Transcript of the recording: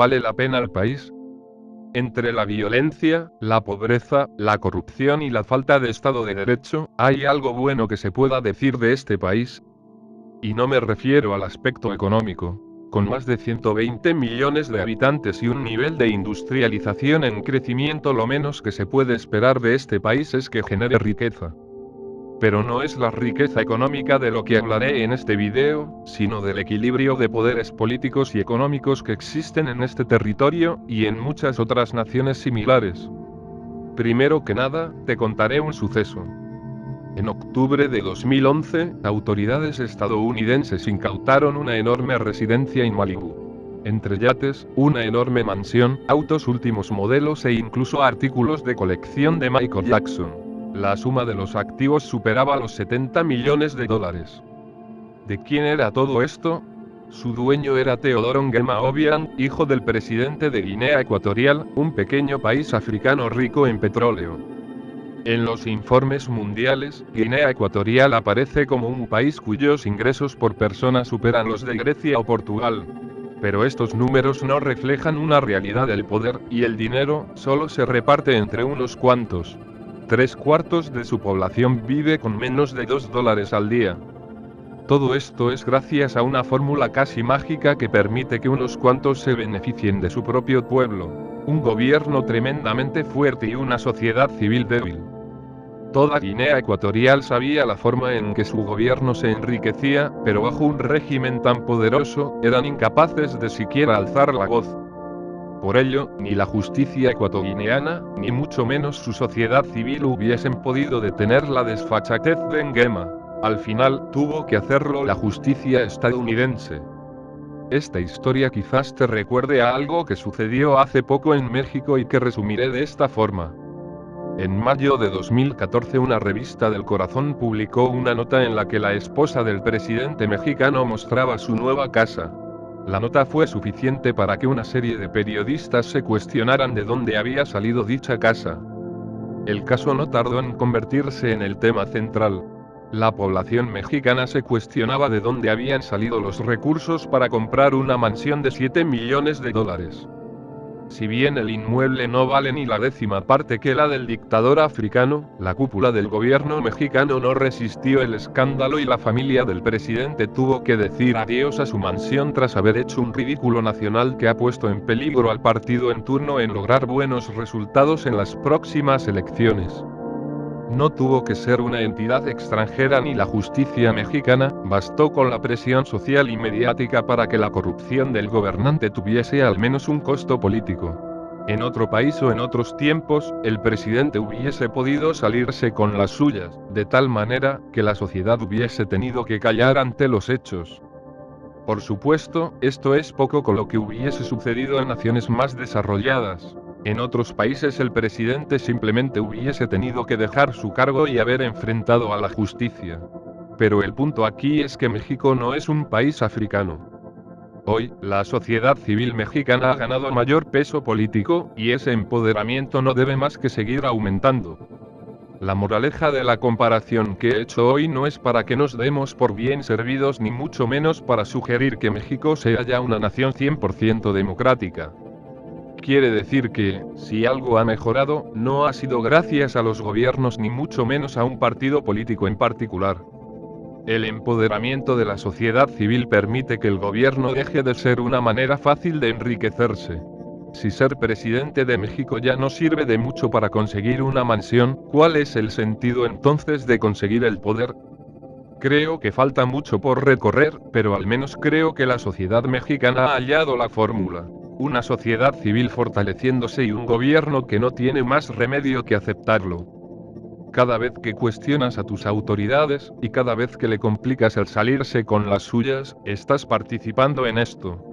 ¿Vale la pena el país? Entre la violencia, la pobreza, la corrupción y la falta de Estado de Derecho, ¿hay algo bueno que se pueda decir de este país? Y no me refiero al aspecto económico. Con más de 120 millones de habitantes y un nivel de industrialización en crecimiento, lo menos que se puede esperar de este país es que genere riqueza. Pero no es la riqueza económica de lo que hablaré en este video, sino del equilibrio de poderes políticos y económicos que existen en este territorio, y en muchas otras naciones similares. Primero que nada, te contaré un suceso. En octubre de 2011, autoridades estadounidenses incautaron una enorme residencia en Malibú. Entre yates, una enorme mansión, autos últimos modelos e incluso artículos de colección de Michael Jackson. La suma de los activos superaba los 70 millones de dólares. ¿De quién era todo esto? Su dueño era Teodoro Nguema Obiang, hijo del presidente de Guinea Ecuatorial, un pequeño país africano rico en petróleo. En los informes mundiales, Guinea Ecuatorial aparece como un país cuyos ingresos por persona superan los de Grecia o Portugal. Pero estos números no reflejan una realidad del poder, y el dinero solo se reparte entre unos cuantos. 3/4 de su población vive con menos de $2 al día. Todo esto es gracias a una fórmula casi mágica que permite que unos cuantos se beneficien de su propio pueblo. Un gobierno tremendamente fuerte y una sociedad civil débil. Toda Guinea Ecuatorial sabía la forma en que su gobierno se enriquecía, pero bajo un régimen tan poderoso, eran incapaces de siquiera alzar la voz. Por ello, ni la justicia ecuatoguineana, ni mucho menos su sociedad civil hubiesen podido detener la desfachatez de Nguema. Al final, tuvo que hacerlo la justicia estadounidense. Esta historia quizás te recuerde a algo que sucedió hace poco en México y que resumiré de esta forma. En mayo de 2014 una revista del Corazón publicó una nota en la que la esposa del presidente mexicano mostraba su nueva casa. La nota fue suficiente para que una serie de periodistas se cuestionaran de dónde había salido dicha casa. El caso no tardó en convertirse en el tema central. La población mexicana se cuestionaba de dónde habían salido los recursos para comprar una mansión de 7 millones de dólares. Si bien el inmueble no vale ni la 10ª parte que la del dictador africano, la cúpula del gobierno mexicano no resistió el escándalo y la familia del presidente tuvo que decir adiós a su mansión tras haber hecho un ridículo nacional que ha puesto en peligro al partido en turno en lograr buenos resultados en las próximas elecciones. No tuvo que ser una entidad extranjera ni la justicia mexicana, bastó con la presión social y mediática para que la corrupción del gobernante tuviese al menos un costo político. En otro país o en otros tiempos, el presidente hubiese podido salirse con las suyas, de tal manera que la sociedad hubiese tenido que callar ante los hechos. Por supuesto, esto es poco con lo que hubiese sucedido en naciones más desarrolladas. En otros países el presidente simplemente hubiese tenido que dejar su cargo y haber enfrentado a la justicia. Pero el punto aquí es que México no es un país africano. Hoy, la sociedad civil mexicana ha ganado mayor peso político, y ese empoderamiento no debe más que seguir aumentando. La moraleja de la comparación que he hecho hoy no es para que nos demos por bien servidos ni mucho menos para sugerir que México sea ya una nación 100% democrática. Quiere decir que, si algo ha mejorado, no ha sido gracias a los gobiernos ni mucho menos a un partido político en particular. El empoderamiento de la sociedad civil permite que el gobierno deje de ser una manera fácil de enriquecerse. Si ser presidente de México ya no sirve de mucho para conseguir una mansión, ¿cuál es el sentido entonces de conseguir el poder? Creo que falta mucho por recorrer, pero al menos creo que la sociedad mexicana ha hallado la fórmula. Una sociedad civil fortaleciéndose y un gobierno que no tiene más remedio que aceptarlo. Cada vez que cuestionas a tus autoridades, y cada vez que le complicas el salirse con las suyas, estás participando en esto.